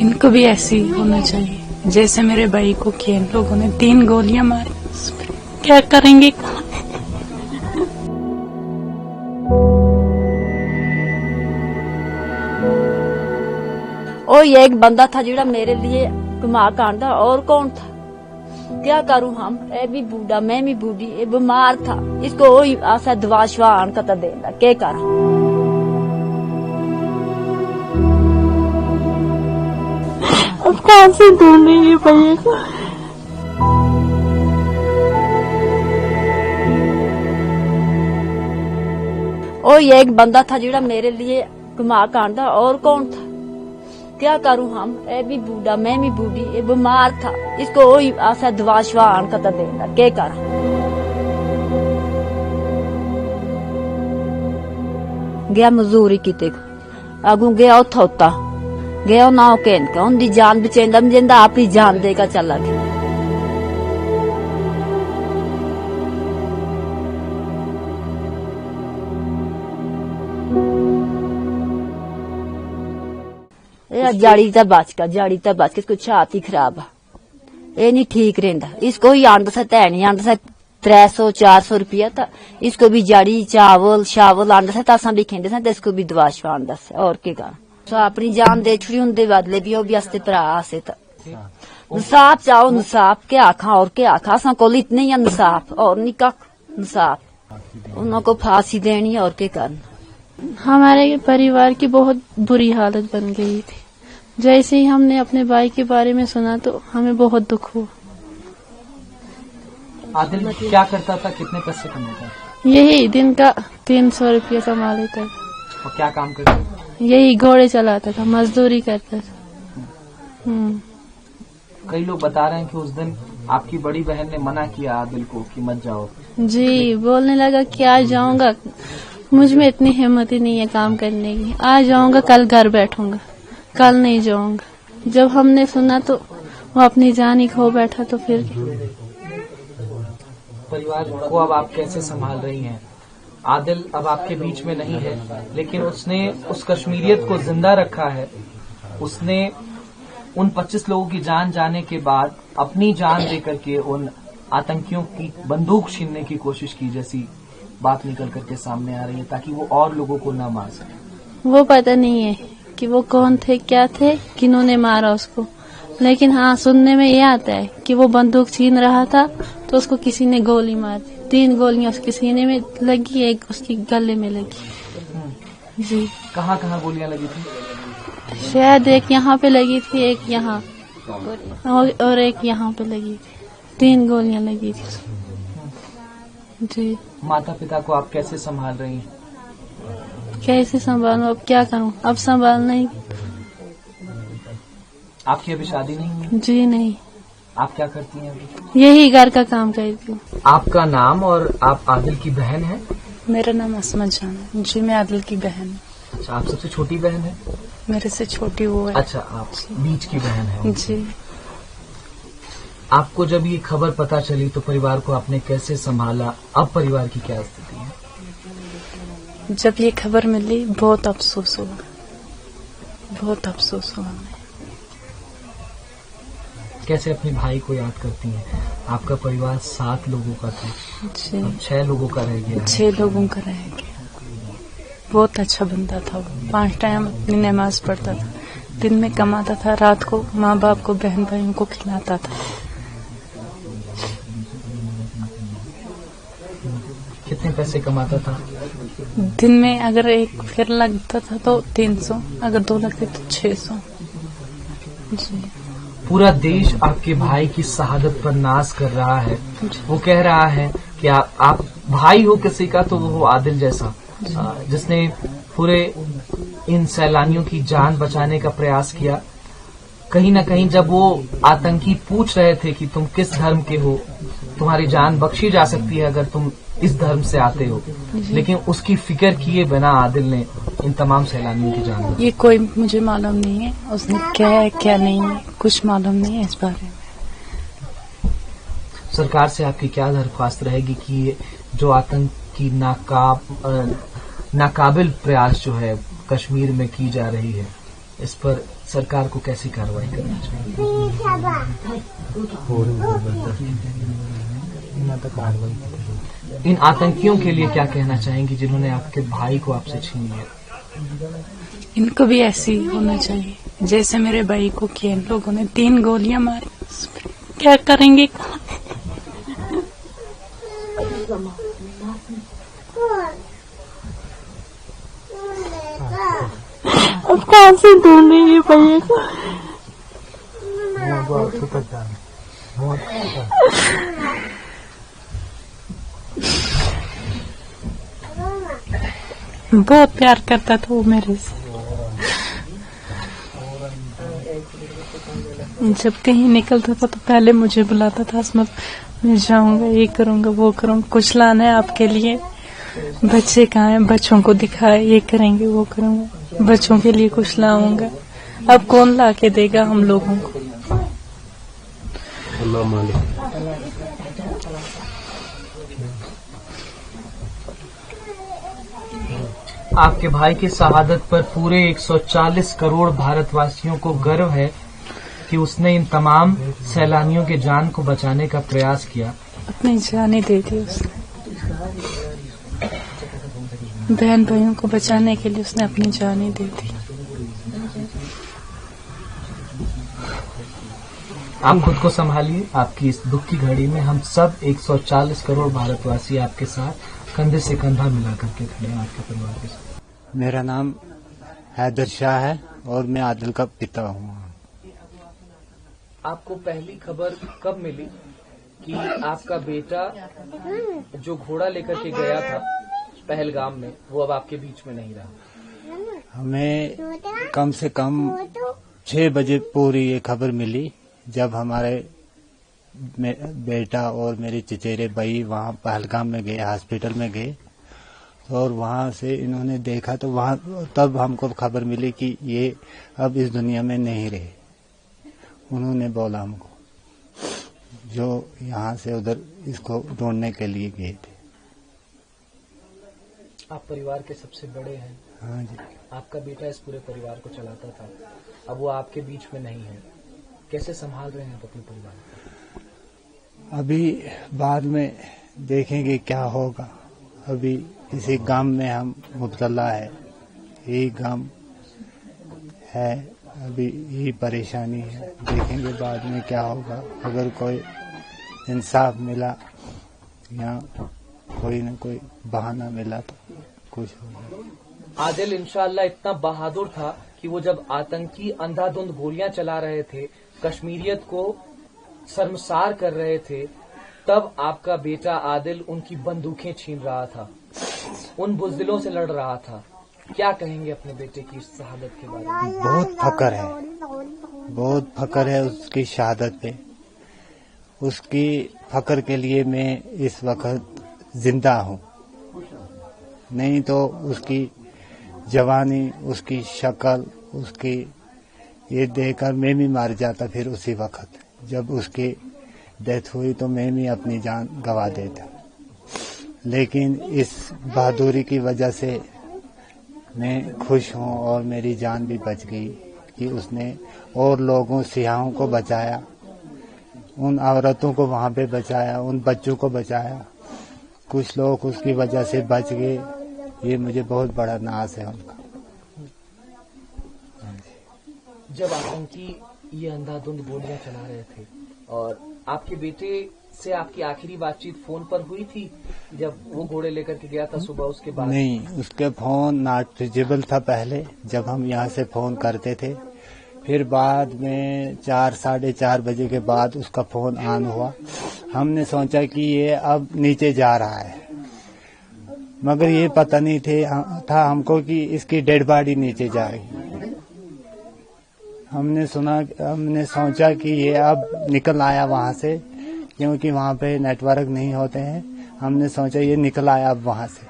इनको भी ऐसे ही होना चाहिए जैसे मेरे भाई को किया। इन लोगों ने 3 गोलियां मारी, क्या करेंगे? और ये एक बंदा था जिड़ा मेरे लिए घुमा कांदा, और कौन था? क्या करूं हम? ए भी बूढ़ा, मैं भी बूढ़ी, ये बीमार था, इसको वही आशा दवा शवा आन का देना, क्या करा? अब कहाँ से ढूंढेंगे भैया को? और ये एक बंदा था जिड़ा मेरे लिए घुमा कांदा, और कौन था? क्या करूं हम? ए भी बूढ़ा, मैं भी बूढ़ी, ये बीमार था, इसको वही आशा दवा शवा आन का देना, क्या करा? गया मजदूरी की, अगू गया उता गया ना कहन का उनकी जान बचेंदा जिंदा आप ही जान देगा चला गया। जाड़ी ता बच इसको छाती खराब है, ये नहीं ठीक रहंदा, इसको ही आंदा सा तै नहीं आंदा सा 300-400 रुपया, तो इसको भी जाड़ी चावल शावल आंदा सा, असा भी खेंदे सा, इसको भी दवा शवा आंदा सा, और के गा अपनी जान दे छुड़ी उनके बदले भी भी असते भरा आसे तो इंसाफ चाहो, इंसाफ क्या आखा और क्या आखा, असा को इतने ही इंसाफ और नहीं का इंसाफ, उनको फांसी देनी और क्या करना। हमारे परिवार की बहुत बुरी हालत बन गई थी। जैसे ही हमने अपने भाई के बारे में सुना तो हमें बहुत दुख हुआ। आदिल क्या करता था, कितने पैसे कमाता था? यही दिन का 300 रुपया कमा लेता था। और क्या काम करता था? यही घोड़े चलाता था, मजदूरी करता था। कई लोग बता रहे हैं कि उस दिन आपकी बड़ी बहन ने मना किया आदिल को कि मत जाओ। जी, बोलने लगा कि आज जाऊंगा, मुझ में इतनी हिम्मत ही नहीं है काम करने की, आज जाऊंगा कल घर बैठूंगा, कल नहीं जाऊंगा। जब हमने सुना तो वो अपनी जान ही खो बैठा। तो फिर परिवार को अब आप कैसे संभाल रही हैं? आदिल अब आपके बीच में नहीं है, लेकिन उसने उस कश्मीरियत को जिंदा रखा है। उसने उन 25 लोगों की जान जाने के बाद अपनी जान देकर के उन आतंकियों की बंदूक छीनने की कोशिश की, जैसी बात निकल करके सामने आ रही है, ताकि वो और लोगों को न मार सके। वो पता नहीं है कि वो कौन थे, क्या थे, किन्होंने मारा उसको, लेकिन हाँ सुनने में ये आता है कि वो बंदूक छीन रहा था तो उसको किसी ने गोली मार दी। 3 गोलियां उसके सीने में लगी, एक उसकी गले में लगी। जी। कहाँ कहाँ गोलियां लगी थी? शायद एक यहाँ पे लगी थी, एक यहाँ और एक यहाँ पे लगी थी। 3 गोलियां लगी थी उसको। जी। माता पिता को आप कैसे संभाल रही हैं? कैसे संभालूं, अब क्या करूं, अब संभालना ही। आपकी अभी शादी नहीं हुई? जी नहीं। आप क्या करती हैं अभी? यही घर का काम करती हूँ। आपका नाम और आप आदिल की बहन है? मेरा नाम असमत जान है। जी, मैं आदिल की बहन हूँ। अच्छा, आप सबसे छोटी बहन है? मेरे से छोटी वो है। अच्छा, आप बीच की बहन है। जी। आपको जब ये खबर पता चली तो परिवार को आपने कैसे संभाला? अब परिवार की क्या स्थिति है? जब ये खबर मिली बहुत अफसोस हुआ, बहुत अफसोस हुआ। कैसे अपने भाई को याद करती हैं? आपका परिवार 7 लोगों का था, अब 6 लोगों का रह गया। 6 लोगों का रह गया। बहुत अच्छा बंदा था वो। 5 टाइम अपनी नमाज पढ़ता था, दिन में कमाता था, रात को माँ बाप को बहन भाइयों को खिलाता था। कितने पैसे कमाता था? दिन में अगर एक फेर लगता था तो 300, अगर 2 लगते तो 600। जी। पूरा देश आपके भाई की शहादत पर नाज कर रहा है। वो कह रहा है कि आप भाई हो किसी का तो वो हो आदिल जैसा, जिसने पूरे इन सैलानियों की जान बचाने का प्रयास किया। कहीं न कहीं जब वो आतंकी पूछ रहे थे कि तुम किस धर्म के हो, तुम्हारी जान बख्शी जा सकती है अगर तुम इस धर्म से आते हो, लेकिन उसकी फिक्र किए बिना आदिल ने इन तमाम सैलानियों की जान बचाई। ये कोई मुझे मालूम नहीं है उसने क्या है क्या नहीं है, कुछ मालूम नहीं है इस बारे में। सरकार से आपकी क्या दरख्वास्त रहेगी कि ये जो आतंक की नाकाबिल प्रयास जो है कश्मीर में की जा रही है, इस पर सरकार को कैसी कार्रवाई करनी चाहिए? इन आतंकियों के लिए क्या कहना चाहेंगी जिन्होंने आपके भाई को आपसे छीन लिया? इनको भी ऐसे ही होना चाहिए जैसे मेरे भाई को किया। इन लोगों ने 3 गोलियां मारी, क्या करेंगे? अब कहाँ से ढूंढेंगे भैया को? बहुत प्यार करता था वो मेरे से। जब कहीं निकलता था तो पहले मुझे बुलाता था, मैं जाऊंगा, ये करूंगा, वो करूंगा, कुछ लाना है आपके लिए, बच्चे कहाँ हैं, बच्चों को दिखाए, ये करेंगे, वो करूंगा, बच्चों के लिए कुछ लाऊंगा। अब कौन ला के देगा हम लोगों को? आपके भाई की शहादत पर पूरे 140 करोड़ भारतवासियों को गर्व है कि उसने इन तमाम सैलानियों के जान को बचाने का प्रयास किया। अपनी जान दे दी उसने, बहन भाइयों को बचाने के लिए उसने अपनी जान दे दी। आप खुद को संभालिए, आपकी इस दुख की घड़ी में हम सब 140 करोड़ भारतवासी आपके साथ कंधे से कंधा मिला करके खड़े हैं आपके परिवार के साथ। मेरा नाम हैदर शाह है और मैं आदिल का पिता हूँ। आपको पहली खबर कब मिली कि आपका बेटा जो घोड़ा लेकर के गया था पहलगाम में, वो अब आपके बीच में नहीं रहा? हमें कम से कम 6 बजे पूरी ये खबर मिली, जब हमारे बेटा और मेरे चचेरे भाई वहाँ पहलगाम में गए, हॉस्पिटल में गए, और वहाँ से इन्होंने देखा तो वहाँ तब हमको खबर मिली कि ये अब इस दुनिया में नहीं रहे। उन्होंने बोला हमको, जो यहाँ से उधर इसको ढूंढने के लिए गए थे। आप परिवार के सबसे बड़े हैं। हाँ जी। आपका बेटा इस पूरे परिवार को चलाता था, अब वो आपके बीच में नहीं है, कैसे संभाल रहे हैं आप अपने परिवार को? अभी बाद में देखेंगे क्या होगा। अभी इसी गम में हम मुब्तला है, यही गम है, अभी यही परेशानी है। देखेंगे बाद में क्या होगा। अगर कोई इंसाफ मिला या कोई न कोई बहाना मिला तो कुछ होगा। आदिल इंशाअल्लाह इतना बहादुर था कि वो जब आतंकी अंधाधुंध गोलियां चला रहे थे, कश्मीरियत को शर्मसार कर रहे थे, तब आपका बेटा आदिल उनकी बंदूकें छीन रहा था, उन बुज़दिलों से लड़ रहा था। क्या कहेंगे अपने बेटे की शहादत के बारे में? बहुत फक्र है, बहुत फक्र है उसकी शहादत पे। उसकी फक्र के लिए मैं इस वक्त जिंदा हूँ, नहीं तो उसकी जवानी, उसकी शक्ल, उसकी ये देखकर मैं भी मार जाता। फिर उसी वक्त जब उसकी डेथ हुई तो मैं भी अपनी जान गंवा देता, लेकिन इस बहादुरी की वजह से मैं खुश हूँ और मेरी जान भी बच गई कि उसने और लोगों, सियाहों को बचाया, उन औरतों को वहाँ पे बचाया, उन बच्चों को बचाया। कुछ लोग उसकी वजह से बच गए, ये मुझे बहुत बड़ा नाज है उनका। जब आतंकी ये अंधाधुंध गोलियां चला रहे थे और आपके बेटे से आपकी आखिरी बातचीत फोन पर हुई थी जब वो घोड़े लेकर के गया था सुबह, उसके बाद? नहीं, उसके फोन नॉट रीचेबल था पहले, जब हम यहाँ से फोन करते थे। फिर बाद में 4, 4:30 बजे के बाद उसका फोन ऑन हुआ। हमने सोचा कि ये अब नीचे जा रहा है, मगर ये पता नहीं था हमको कि इसकी डेड बॉडी नीचे जा रही। हमने सोचा कि ये अब निकल आया वहाँ से, क्योंकि वहाँ पे नेटवर्क नहीं होते हैं। हमने सोचा ये निकल आया अब वहाँ से।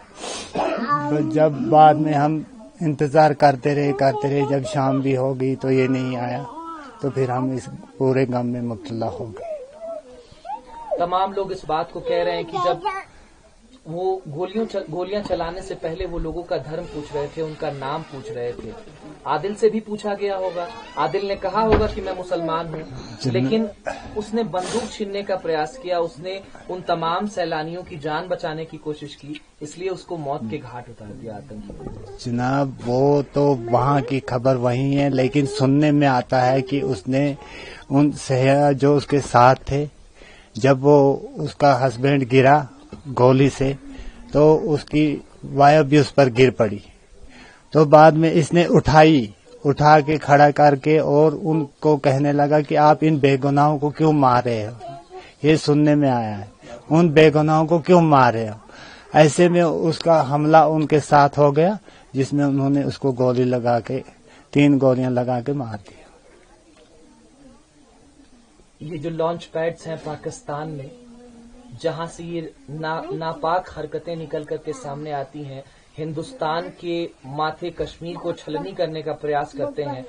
तो जब बाद में हम इंतजार करते रहे, जब शाम भी हो गई तो ये नहीं आया, तो फिर हम इस पूरे गम में मुब्तला हो गए। तमाम लोग इस बात को कह रहे हैं कि जब वो गोलियां चलाने से पहले वो लोगों का धर्म पूछ रहे थे, उनका नाम पूछ रहे थे, आदिल से भी पूछा गया होगा, आदिल ने कहा होगा कि मैं मुसलमान हूँ, लेकिन उसने बंदूक छीनने का प्रयास किया, उसने उन तमाम सैलानियों की जान बचाने की कोशिश की, इसलिए उसको मौत के घाट उतार दिया आतंकी। जनाब वो तो वहाँ की खबर वही है, लेकिन सुनने में आता है कि उसने उन सैया जो उसके साथ थे, जब वो उसका हस्बैंड गिरा गोली से तो उसकी वाइफ भी उस पर गिर पड़ी, तो बाद में इसने उठा के खड़ा करके और उनको कहने लगा कि आप इन बेगुनाहों को क्यों मार रहे हो, ये सुनने में आया है, उन बेगुनाहों को क्यों मार रहे हो। ऐसे में उसका हमला उनके साथ हो गया, जिसमें उन्होंने उसको गोली लगा के 3 गोलियां लगा के मार दिया। ये जो लॉन्च पैड्स हैं पाकिस्तान में, जहां से ये नापाक हरकतें निकल करके सामने आती हैं, हिंदुस्तान के माथे कश्मीर को छलनी करने का प्रयास करते हैं,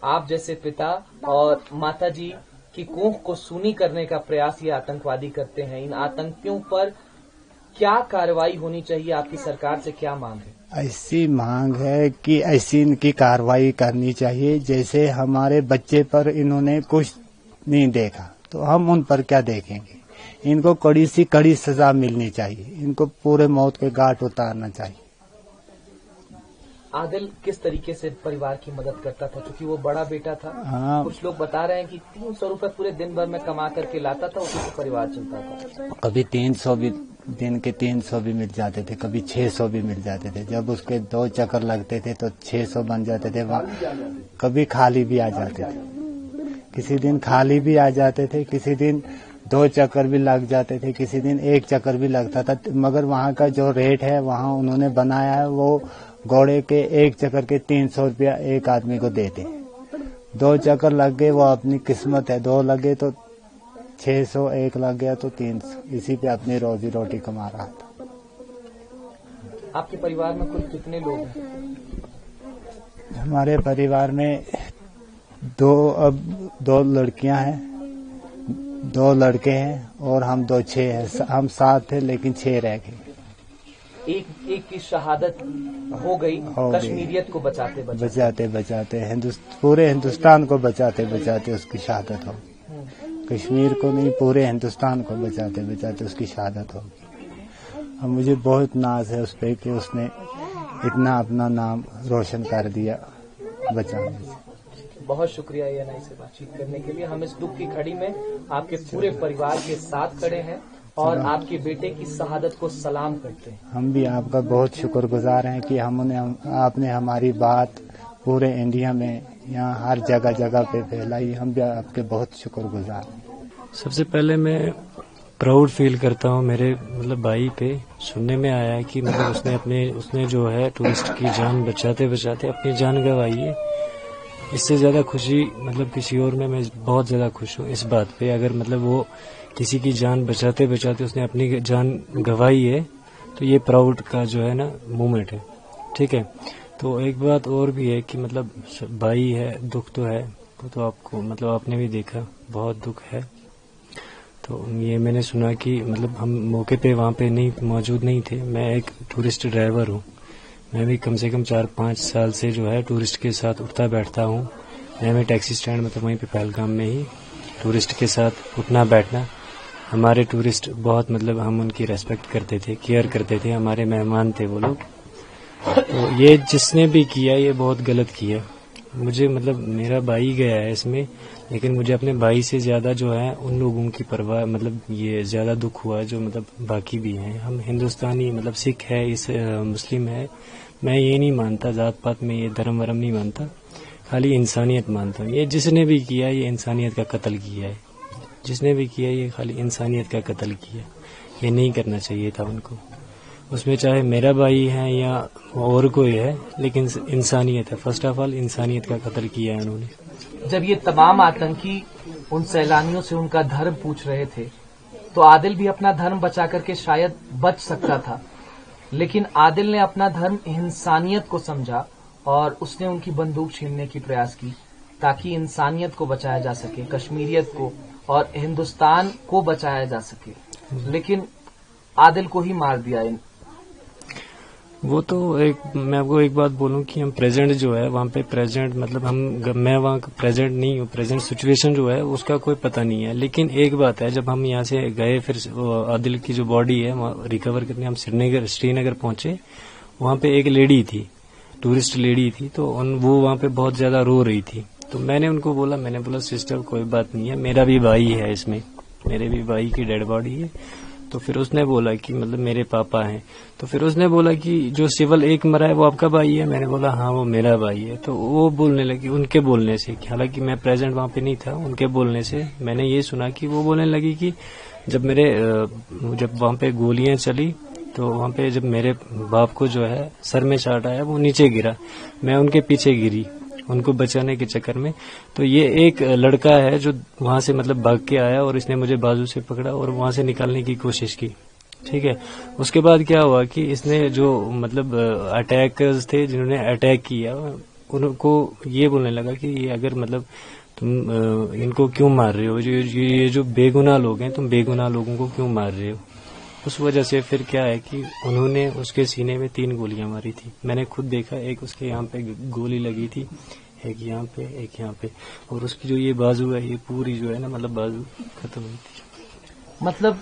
आप जैसे पिता और माता जी की कोख को सूनी करने का प्रयास ये आतंकवादी करते हैं। इन आतंकियों पर क्या कार्रवाई होनी चाहिए, आपकी सरकार से क्या मांग है? ऐसी मांग है कि ऐसी इनकी कार्रवाई करनी चाहिए, जैसे हमारे बच्चे पर इन्होंने कुछ नहीं देखा तो हम उन पर क्या देखेंगे। इनको कड़ी सी कड़ी सजा मिलनी चाहिए, इनको पूरे मौत के घाट उतारना चाहिए। आदिल किस तरीके से परिवार की मदद करता था, क्योंकि वो बड़ा बेटा था? हाँ, कुछ लोग बता रहे हैं कि 300 रुपए पूरे दिन भर में कमा करके लाता था, उसी से परिवार चलता था। कभी 300 भी, दिन के 300 भी मिल जाते थे, कभी 600 भी मिल जाते थे। जब उसके 2 चक्कर लगते थे तो 600 बन जाते थे। कभी खाली भी आ जाते थे, किसी दिन खाली भी आ जाते थे, किसी दिन 2 चक्कर भी लग जाते थे, किसी दिन 1 चक्कर भी लगता था। मगर वहाँ का जो रेट है वहाँ उन्होंने बनाया है, वो घोड़े के 1 चक्कर के 300 रुपया एक आदमी को देते। 2 चक्कर लग गए वो अपनी किस्मत है, 2 लगे तो 600, 1 लग गया तो 300, इसी पे अपनी रोजी रोटी कमा रहा था। आपके परिवार में कुल कितने लोग हैं? हमारे परिवार में 2 लड़कियां हैं, 2 लड़के हैं और हम 6 हैं। हम 7 थे लेकिन 6 रह गए। एक की शहादत हो गई कश्मीरियत को बचाते पूरे हिंदुस्तान को बचाते उसकी शहादत हो। कश्मीर को नहीं, पूरे हिंदुस्तान को बचाते उसकी शहादत होगी। और मुझे बहुत नाज है उस पर कि उसने इतना अपना नाम रोशन कर दिया बचाने से। बहुत शुक्रिया ENI से बातचीत करने के लिए। हम इस दुख की घड़ी में आपके पूरे परिवार के साथ खड़े हैं और आपके बेटे की शहादत को सलाम करते हैं। हम भी आपका बहुत शुक्रगुजार हैं कि आपने हमारी बात पूरे इंडिया में, यहाँ हर जगह पे फैलाई। हम भी आपके बहुत शुक्रगुजार हैं। सबसे पहले मैं प्राउड फील करता हूँ मेरे भाई पे। सुनने में आया है कि उसने जो है टूरिस्ट की जान बचाते अपनी जान गंवाई है। इससे ज्यादा खुशी किसी और में मैं बहुत ज्यादा खुश हूँ इस बात पे। अगर वो किसी की जान बचाते उसने अपनी जान गंवाई है तो ये प्राउड का जो है ना मोमेंट है। ठीक है, तो एक बात और भी है कि भाई है, दुख तो है, तो आपको आपने भी देखा, बहुत दुख है। तो ये मैंने सुना कि हम मौके पे वहाँ पे मौजूद नहीं थे। मैं एक टूरिस्ट ड्राइवर हूँ, मैं भी कम से कम 4-5 साल से जो है टूरिस्ट के साथ उठता बैठता हूँ। मैं टैक्सी स्टैंड वहीं पे पहलगाम में ही टूरिस्ट के साथ उठना बैठना। हमारे टूरिस्ट बहुत हम उनकी रेस्पेक्ट करते थे, केयर करते थे, हमारे मेहमान थे वो लोग। तो ये जिसने भी किया ये बहुत गलत किया। मुझे मेरा भाई गया है इसमें, लेकिन मुझे अपने भाई से ज्यादा जो है उन लोगों की परवाह ये ज्यादा दुख हुआ जो बाकी भी हैं। हम हिंदुस्तानी सिख है, इस मुस्लिम है, मैं ये नहीं मानता जात पात में, ये धर्म वरम नहीं मानता, खाली इंसानियत मानता हूँ। ये जिसने भी किया ये इंसानियत का कत्ल किया है, जिसने भी किया ये खाली इंसानियत का कत्ल किया। ये नहीं करना चाहिए था उनको, उसमें चाहे मेरा भाई है या और कोई है, लेकिन इंसानियत है। फर्स्ट ऑफ ऑल इंसानियत का कत्ल किया है उन्होंने। जब ये तमाम आतंकी उन सैलानियों से उनका धर्म पूछ रहे थे तो आदिल भी अपना धर्म बचा करके शायद बच सकता था, लेकिन आदिल ने अपना धर्म इंसानियत को समझा और उसने उनकी बंदूक छीनने की प्रयास की ताकि इंसानियत को बचाया जा सके, कश्मीरियत को और हिंदुस्तान को बचाया जा सके। लेकिन आदिल को ही मार दिया। वो तो मैं आपको एक बात बोलूं कि हम प्रेजेंट जो है वहाँ पे प्रेजेंट मतलब मैं वहाँ प्रेजेंट नहीं हूँ, प्रेजेंट सिचुएशन जो है उसका कोई पता नहीं है। लेकिन एक बात है, जब हम यहाँ से गए फिर आदिल की जो बॉडी है वहाँ रिकवर करने हम श्रीनगर पहुंचे, वहाँ पे एक लेडी थी, टूरिस्ट लेडी थी, तो वो वहाँ पे बहुत ज्यादा रो रही थी। तो मैंने उनको बोला सिस्टर कोई बात नहीं है, मेरा भी भाई है इसमें, मेरे भी भाई की डेड बॉडी है। तो फिर उसने बोला कि मतलब मेरे पापा हैं। तो फिर उसने बोला कि जो सिविल एक मरा है वो आपका भाई है? मैंने बोला हाँ वो मेरा भाई है। तो वो बोलने लगी, उनके बोलने से, हालांकि मैं प्रेजेंट वहाँ पे नहीं था, उनके बोलने से मैंने ये सुना कि वो बोलने लगी कि जब वहाँ पे गोलियां चली तो वहाँ पे जब मेरे बाप को जो है सर में शॉट आया, वो नीचे गिरा, मैं उनके पीछे गिरी उनको बचाने के चक्कर में। तो ये एक लड़का है जो वहां से मतलब भाग के आया और इसने मुझे बाजू से पकड़ा और वहां से निकालने की कोशिश की। ठीक है, उसके बाद क्या हुआ कि इसने जो मतलब अटैकर्स थे जिन्होंने अटैक किया, उनको ये बोलने लगा कि ये अगर मतलब तुम इनको क्यों मार रहे हो, ये जो बेगुनाह लोग हैं, तुम बेगुनाह लोगों को क्यों मार रहे हो। उस वजह से फिर क्या है कि उन्होंने उसके सीने में 3 गोलियां मारी थी। मैंने खुद देखा, एक उसके यहाँ पे गोली लगी थी, एक यहाँ पे, एक यहाँ पे, और उसकी जो ये बाजू है ये पूरी जो है ना मतलब बाजू खत्म हुई थी। मतलब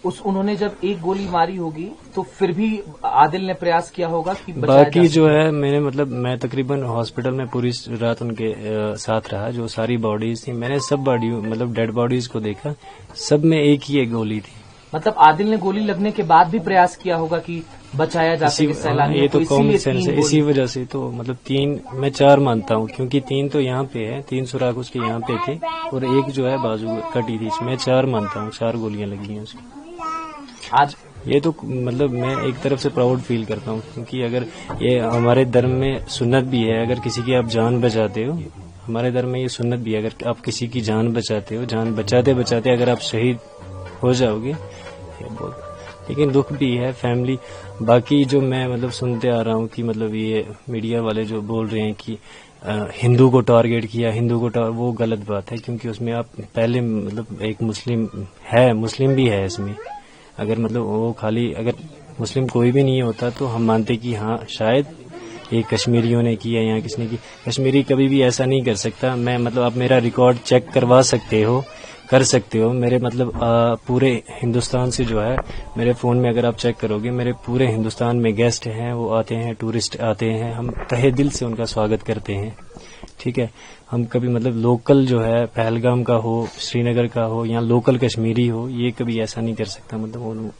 उन्होंने जब एक गोली मारी होगी तो फिर भी आदिल ने प्रयास किया होगा कि बाकी जो है मैं तकरीबन हॉस्पिटल में पूरी रात उनके साथ रहा। जो सारी बॉडीज थी मैंने सब बॉडी मतलब डेड बॉडीज को देखा, सब में एक ही एक गोली थी। मतलब आदिल ने गोली लगने के बाद भी प्रयास किया होगा कि बचाया जा सके सैलानियों ये तो को, कॉमन सेंस है। इसी वजह से तो मतलब 3 मैं 4 मानता हूँ, क्योंकि 3 तो यहाँ पे है, 3 सुराख उसके यहाँ पे थे और एक जो है बाजू कटी थी। मैं 4 मानता हूँ, 4 गोलियां लगी हैं उसकी। आज ये तो मतलब मैं एक तरफ से प्राउड फील करता हूँ, क्योंकि अगर ये हमारे धर्म में सुन्नत भी है, अगर किसी की आप जान बचाते हो, हमारे धर्म में ये सुन्नत भी है, अगर आप किसी की जान बचाते हो, जान बचाते बचाते अगर आप शहीद हो जाओगे, लेकिन दुख भी है फैमिली। बाकी जो मैं मतलब सुनते आ रहा हूँ कि मतलब ये मीडिया वाले जो बोल रहे हैं कि हिंदू को टारगेट किया, वो गलत बात है, क्योंकि उसमें आप पहले मतलब एक मुस्लिम भी है इसमें। अगर मतलब वो खाली अगर मुस्लिम कोई भी नहीं होता तो हम मानते कि हाँ शायद ये कश्मीरियों ने किया या किसने की। कश्मीरी कभी भी ऐसा नहीं कर सकता। मैं मतलब आप मेरा रिकॉर्ड चेक कर सकते हो मेरे मतलब पूरे हिंदुस्तान से जो है मेरे फोन में अगर आप चेक करोगे, मेरे पूरे हिंदुस्तान में गेस्ट हैं, वो आते हैं, टूरिस्ट आते हैं, हम तहे दिल से उनका स्वागत करते हैं। ठीक है, हम कभी मतलब लोकल जो है पहलगाम का हो, श्रीनगर का हो या लोकल कश्मीरी हो, ये कभी ऐसा नहीं कर सकता। मतलब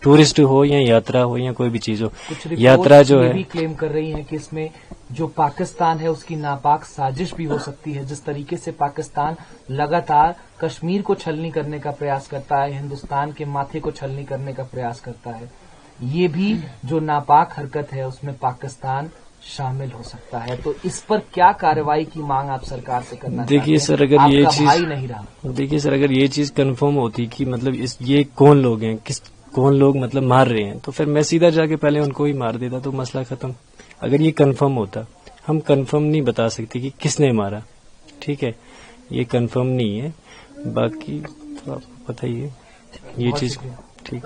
टूरिस्ट हो या यात्रा हो या कोई भी चीज हो, यात्रा जो है भी क्लेम कर रही है कि इसमें जो पाकिस्तान है उसकी नापाक साजिश भी हो सकती है। जिस तरीके से पाकिस्तान लगातार कश्मीर को छलनी करने का प्रयास करता है, हिंदुस्तान के माथे को छलनी करने का प्रयास करता है, ये भी जो नापाक हरकत है उसमें पाकिस्तान शामिल हो सकता है। तो इस पर क्या कार्रवाई की मांग आप सरकार से करना चाहते हैं? देखिए सर, अगर ये चीज भाई नहीं रहा, देखिए सर, अगर ये चीज कंफर्म होती कि मतलब ये कौन लोग हैं, कौन लोग मतलब मार रहे हैं, तो फिर मैं सीधा जाके पहले उनको ही मार देता, तो मसला खत्म। अगर ये कंफर्म होता, हम कंफर्म नहीं बता सकते कि किसने मारा, ठीक है, ये कंफर्म नहीं है। बाकी तो आपको पता ही है ये चीज, ठीक।